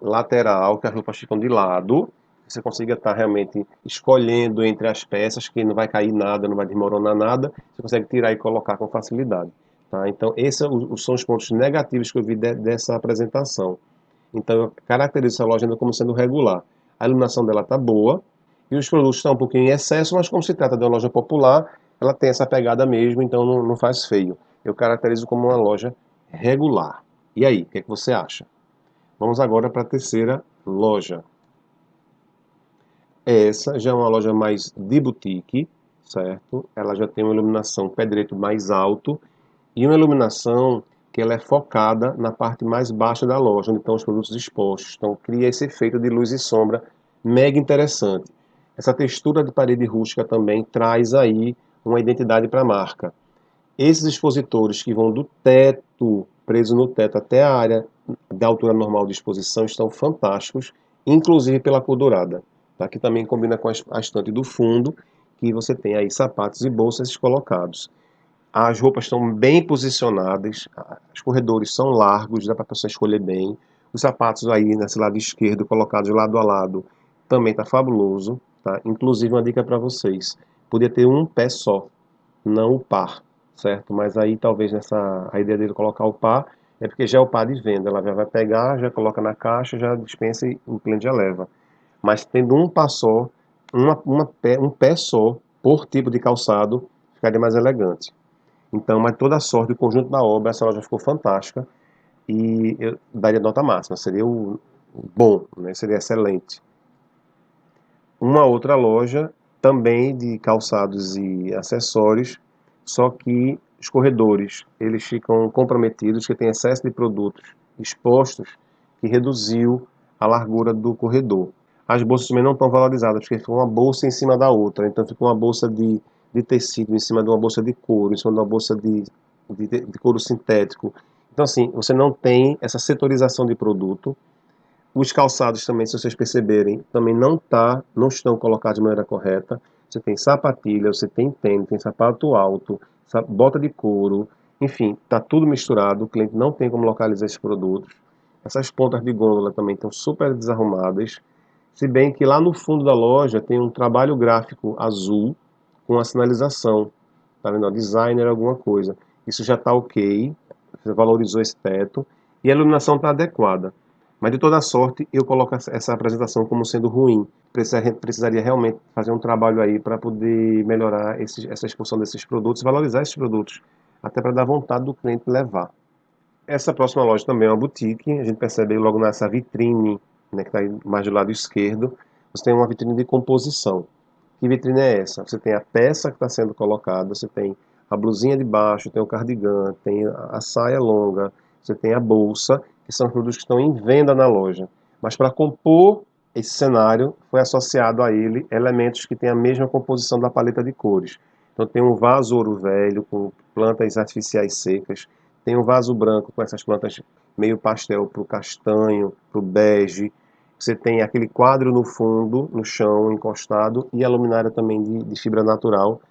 lateral, que as roupas ficam de lado, você consiga estar realmente escolhendo entre as peças, que não vai cair nada, não vai desmoronar nada, você consegue tirar e colocar com facilidade. Tá? Então, esses são os pontos negativos que eu vi dessa apresentação. Então, eu caracterizo essa loja ainda como sendo regular. A iluminação dela está boa e os produtos estão um pouquinho em excesso, mas como se trata de uma loja popular, ela tem essa pegada mesmo, então não faz feio. Eu caracterizo como uma loja regular. E aí, o que é que você acha? Vamos agora para a terceira loja. Essa já é uma loja mais de boutique, certo? Ela já tem uma iluminação pé direito mais alto e uma iluminação que ela é focada na parte mais baixa da loja, onde estão os produtos expostos. Então cria esse efeito de luz e sombra mega interessante. Essa textura de parede rústica também traz aí uma identidade para a marca. Esses expositores que vão do teto, preso no teto, até a área da altura normal de exposição estão fantásticos, inclusive pela cor dourada, tá? Que também combina com a estante do fundo, que você tem aí sapatos e bolsas colocados. As roupas estão bem posicionadas, os corredores são largos, dá para a pessoa escolher bem. Os sapatos aí nesse lado esquerdo, colocados lado a lado, também está fabuloso, tá? Inclusive uma dica para vocês, podia ter um pé só, não o par, certo? Mas aí talvez a ideia dele colocar o par é porque já é o par de venda, ela já vai pegar, já coloca na caixa, já dispensa e o cliente já leva. Mas tendo um par só, um pé só por tipo de calçado, ficaria mais elegante. Então, mas toda a sorte, o conjunto da obra, essa loja ficou fantástica e eu daria nota máxima, seria o bom, né? Seria excelente. Uma outra loja também de calçados e acessórios, só que os corredores, eles ficam comprometidos, que tem excesso de produtos expostos, que reduziu a largura do corredor. As bolsas também não estão valorizadas, porque ficou uma bolsa em cima da outra, então ficou uma bolsa de tecido em cima de uma bolsa de couro, em cima de uma bolsa de couro sintético. Então, assim, você não tem essa setorização de produto. Os calçados também, se vocês perceberem, também não estão colocados de maneira correta. Você tem sapatilha, você tem tênis, tem sapato alto, bota de couro, enfim, está tudo misturado. O cliente não tem como localizar esses produtos. Essas pontas de gôndola também estão super desarrumadas. Se bem que lá no fundo da loja tem um trabalho gráfico azul com a sinalização. Tá vendo? Designer, alguma coisa. Isso já está ok. Você valorizou esse teto. E a iluminação está adequada. Mas de toda sorte, eu coloco essa apresentação como sendo ruim. Precisaria realmente fazer um trabalho aí para poder melhorar essa exposição desses produtos, valorizar esses produtos, até para dar vontade do cliente levar. Essa próxima loja também é uma boutique, a gente percebe logo nessa vitrine, né, que está mais do lado esquerdo, você tem uma vitrine de composição. Que vitrine é essa? Você tem a peça que está sendo colocada, você tem a blusinha de baixo, tem o cardigan, tem a saia longa, você tem a bolsa, que são produtos que estão em venda na loja. Mas para compor esse cenário, foi associado a ele elementos que têm a mesma composição da paleta de cores. Então tem um vaso ouro velho com plantas artificiais secas, Tem um vaso branco com essas plantas meio pastel para o castanho, para o bege. Você tem aquele quadro no fundo, no chão, encostado, e a luminária também de fibra natural,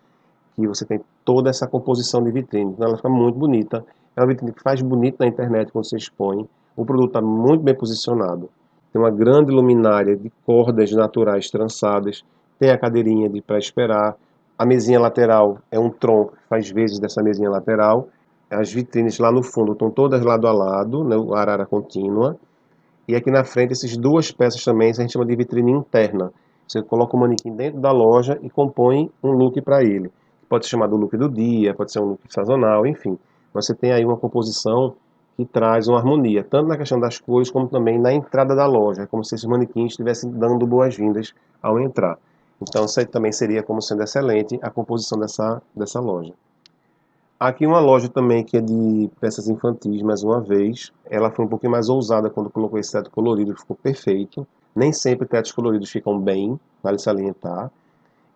que você tem toda essa composição de vitrine. Então ela fica muito bonita. É uma vitrine que faz bonito na internet quando você expõe. O produto está muito bem posicionado. Tem uma grande luminária de cordas naturais trançadas. Tem a cadeirinha para esperar. A mesinha lateral é um tronco que faz vezes dessa mesinha lateral. As vitrines lá no fundo estão todas lado a lado, né, a arara contínua. E aqui na frente, essas duas peças também a gente chama de vitrine interna. Você coloca o manequim dentro da loja e compõe um look para ele. Pode ser chamado look do dia, pode ser um look sazonal, enfim. Você tem aí uma composição que traz uma harmonia, tanto na questão das cores, como também na entrada da loja. É como se esses manequins estivessem dando boas-vindas ao entrar. Então, isso aí também seria como sendo excelente a composição dessa loja. Aqui uma loja também que é de peças infantis, mais uma vez. Ela foi um pouquinho mais ousada quando colocou esse teto colorido, ficou perfeito. Nem sempre tetos coloridos ficam bem, vale salientar.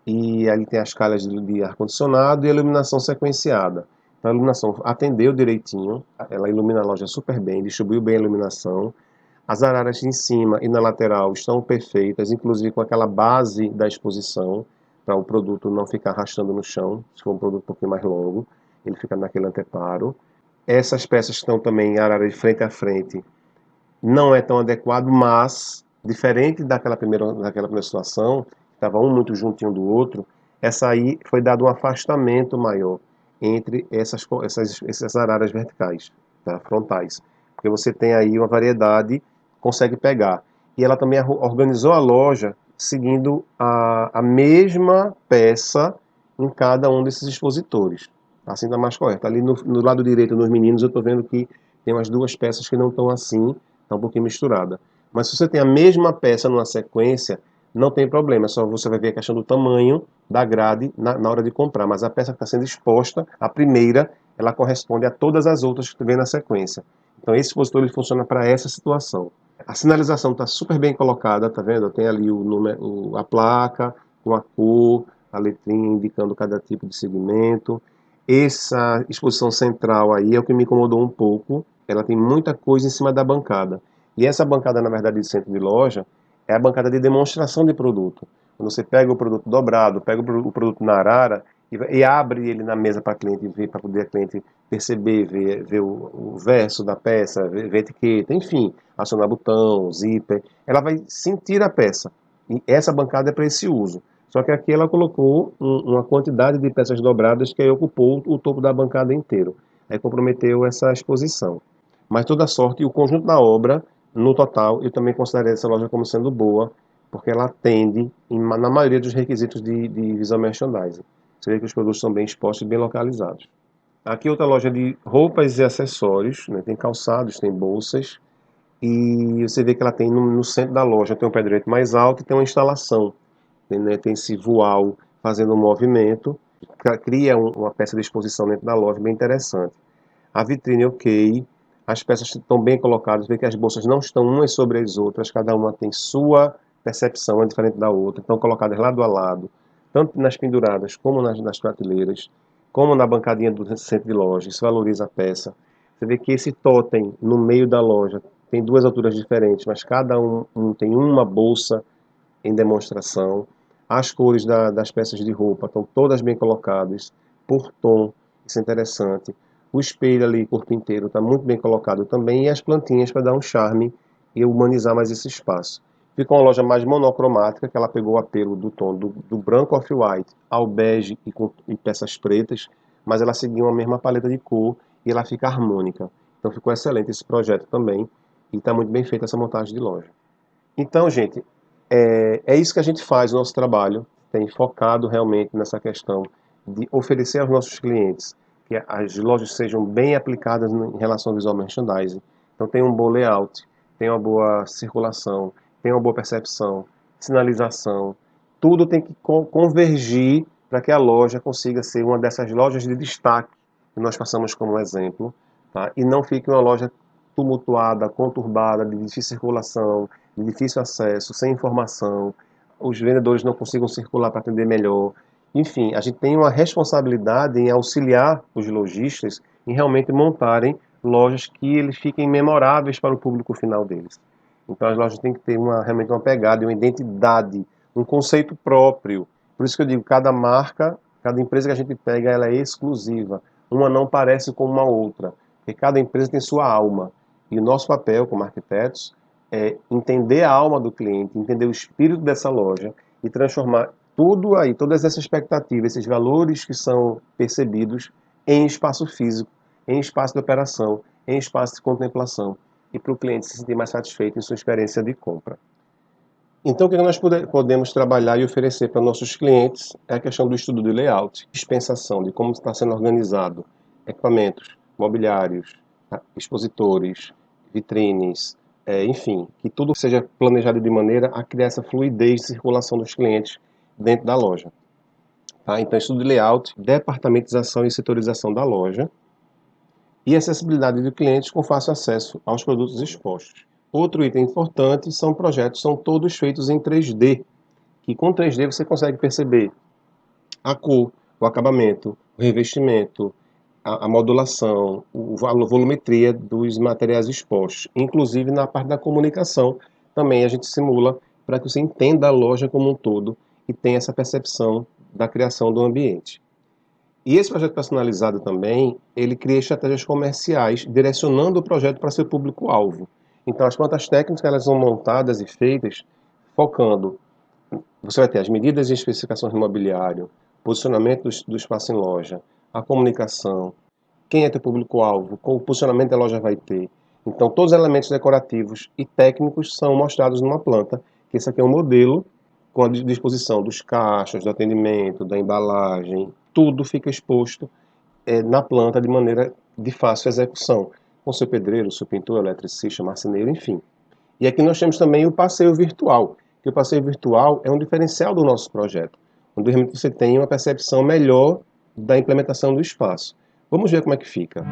E ali tem as calhas de ar-condicionado e a iluminação sequenciada. Então a iluminação atendeu direitinho, ela ilumina a loja super bem, distribuiu bem a iluminação. As araras em cima e na lateral estão perfeitas, inclusive com aquela base da exposição, para o produto não ficar arrastando no chão, se for um produto um pouquinho mais longo, ele fica naquele anteparo. Essas peças estão também em arara de frente a frente, não é tão adequado, mas, diferente daquela primeira situação, estava um muito juntinho do outro, essa aí foi dado um afastamento maior entre essas araras verticais, tá, frontais. Porque você tem aí uma variedade, consegue pegar. E ela também organizou a loja seguindo a mesma peça em cada um desses expositores. Assim dá mais correto. Ali no lado direito, nos meninos, eu estou vendo que tem umas duas peças que não estão assim, está um pouquinho misturada. Mas se você tem a mesma peça numa sequência, não tem problema, só você vai ver a questão do tamanho da grade na hora de comprar. Mas a peça que está sendo exposta, a primeira, ela corresponde a todas as outras que tu vê na sequência. Então esse expositor ele funciona para essa situação. A sinalização está super bem colocada, tá vendo? Tem ali o número, a placa, com a cor, a letrinha indicando cada tipo de segmento. Essa exposição central aí é o que me incomodou um pouco. Ela tem muita coisa em cima da bancada. E essa bancada, na verdade, de centro de loja, é a bancada de demonstração de produto. Quando você pega o produto dobrado, pega o produto na arara e abre ele na mesa para cliente ver, para poder a cliente perceber, ver o verso da peça, ver a etiqueta, enfim, acionar botão, zíper. Ela vai sentir a peça. E essa bancada é para esse uso. Só que aqui ela colocou uma quantidade de peças dobradas que aí ocupou o topo da bancada inteiro. Aí comprometeu essa exposição. Mas toda sorte, e o conjunto da obra, no total, eu também considerei essa loja como sendo boa, porque ela atende na maioria dos requisitos de visual merchandising. Você vê que os produtos são bem expostos e bem localizados. Aqui outra loja de roupas e acessórios, né? Tem calçados, tem bolsas, e você vê que ela tem no centro da loja, tem um pé direito mais alto e tem uma instalação, né? Tem esse voal fazendo um movimento, cria uma peça de exposição dentro da loja bem interessante. A vitrine ok, as peças estão bem colocadas, vê que as bolsas não estão umas sobre as outras, cada uma tem sua percepção, é diferente da outra, estão colocadas lado a lado, tanto nas penduradas como nas prateleiras, como na bancadinha do centro de loja, isso valoriza a peça. Você vê que esse totem no meio da loja tem duas alturas diferentes, mas cada um tem uma bolsa em demonstração. As cores das peças de roupa estão todas bem colocadas, por tom, isso é interessante. O espelho ali, corpo inteiro, está muito bem colocado também, e as plantinhas para dar um charme e humanizar mais esse espaço. Fica uma loja mais monocromática, que ela pegou o apelo do tom do branco off-white ao bege e peças pretas, mas ela seguiu a mesma paleta de cor e ela fica harmônica. Então ficou excelente esse projeto também, e está muito bem feita essa montagem de loja. Então, gente, é isso que a gente faz no nosso trabalho, tem focado realmente nessa questão de oferecer aos nossos clientes que as lojas sejam bem aplicadas em relação ao visual merchandising. Então tem um bom layout, tem uma boa circulação, tem uma boa percepção, sinalização, tudo tem que convergir para que a loja consiga ser uma dessas lojas de destaque que nós passamos como exemplo, tá? E não fique uma loja tumultuada, conturbada, de difícil circulação, de difícil acesso, sem informação, os vendedores não consigam circular para atender melhor. Enfim, a gente tem uma responsabilidade em auxiliar os lojistas em realmente montarem lojas que eles fiquem memoráveis para o público final deles. Então as lojas têm que ter realmente uma pegada, uma identidade, um conceito próprio. Por isso que eu digo, cada marca, cada empresa que a gente pega, ela é exclusiva. Uma não parece com uma outra, porque cada empresa tem sua alma. E o nosso papel como arquitetos é entender a alma do cliente, entender o espírito dessa loja e transformar tudo aí, todas essas expectativas, esses valores que são percebidos em espaço físico, em espaço de operação, em espaço de contemplação e para o cliente se sentir mais satisfeito em sua experiência de compra. Então, o que nós podemos trabalhar e oferecer para nossos clientes é a questão do estudo de layout, dispensação de como está sendo organizado equipamentos, mobiliários, expositores, vitrines, enfim, que tudo seja planejado de maneira a criar essa fluidez de circulação dos clientes dentro da loja. Tá? Então, estudo de layout, departamentização e setorização da loja e acessibilidade de clientes com fácil acesso aos produtos expostos. Outro item importante são projetos, são todos feitos em 3D, que com 3D você consegue perceber a cor, o acabamento, o revestimento, a modulação, a volumetria dos materiais expostos. Inclusive na parte da comunicação, também a gente simula para que você entenda a loja como um todo e tenha essa percepção da criação do ambiente. E esse projeto personalizado também, ele cria estratégias comerciais, direcionando o projeto para seu público-alvo. Então, as plantas técnicas elas são montadas e feitas focando. Você vai ter as medidas e especificações do mobiliário, posicionamento do espaço em loja, a comunicação, quem é teu público-alvo, qual o posicionamento a loja vai ter. Então, todos os elementos decorativos e técnicos são mostrados numa planta, que esse aqui é um modelo com a disposição dos caixas, do atendimento, da embalagem, tudo fica exposto na planta de maneira de fácil execução, com seu pedreiro, seu pintor, eletricista, marceneiro, enfim. E aqui nós temos também o passeio virtual, que o passeio virtual é um diferencial do nosso projeto, onde realmente você tem uma percepção melhor da implementação do espaço. Vamos ver como é que fica.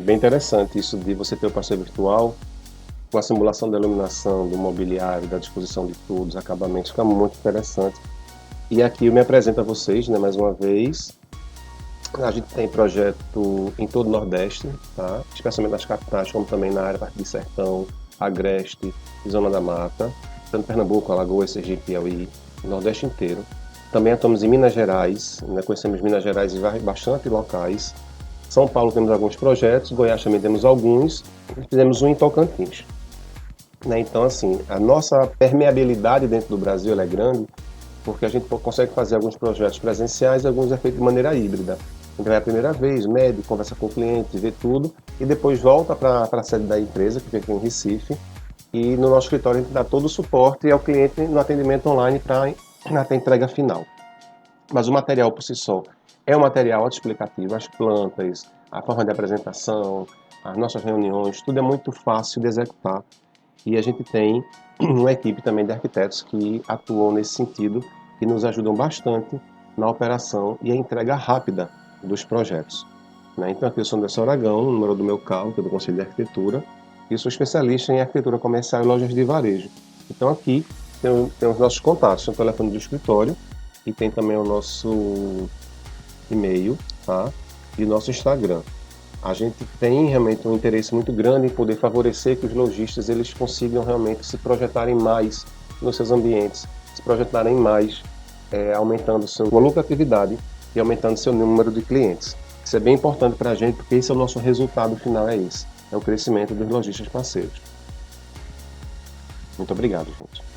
Bem interessante isso de você ter o passeio virtual com a simulação da iluminação, do mobiliário, da disposição de tudo, dos acabamentos, fica muito interessante. E aqui eu me apresento a vocês, né, mais uma vez. A gente tem projeto em todo o Nordeste, tá? Especialmente nas capitais, como também na área parte de Sertão, Agreste, Zona da Mata, tanto Pernambuco, Alagoas, Sergipe, Piauí, Nordeste inteiro. Também atuamos em Minas Gerais, né? Conhecemos Minas Gerais em bastante locais. São Paulo temos alguns projetos, Goiás também temos alguns, fizemos um em Tocantins. Né? Então, assim, a nossa permeabilidade dentro do Brasil ela é grande, porque a gente consegue fazer alguns projetos presenciais e alguns é feito de maneira híbrida. Então é a primeira vez, mede, conversa com o cliente, vê tudo, e depois volta para a sede da empresa, que fica aqui em Recife, e no nosso escritório a gente dá todo o suporte ao cliente no atendimento online para a entrega final. Mas o material por si só é um material autoexplicativo, as plantas, a forma de apresentação, as nossas reuniões, tudo é muito fácil de executar. E a gente tem uma equipe também de arquitetos que atuam nesse sentido, que nos ajudam bastante na operação e a entrega rápida dos projetos. Então aqui eu sou Anderson Aragão, número do meu cargo, que é do Conselho de Arquitetura, e sou especialista em arquitetura comercial e lojas de varejo. Então aqui tem os nossos contatos, tem o telefone do escritório e tem também o nosso e-mail, tá? E nosso Instagram. A gente tem realmente um interesse muito grande em poder favorecer que os lojistas eles consigam realmente se projetarem mais nos seus ambientes, se projetarem mais, aumentando sua lucratividade e aumentando seu número de clientes. Isso é bem importante para a gente, porque esse é o nosso resultado final, é esse. É o crescimento dos lojistas parceiros. Muito obrigado, gente.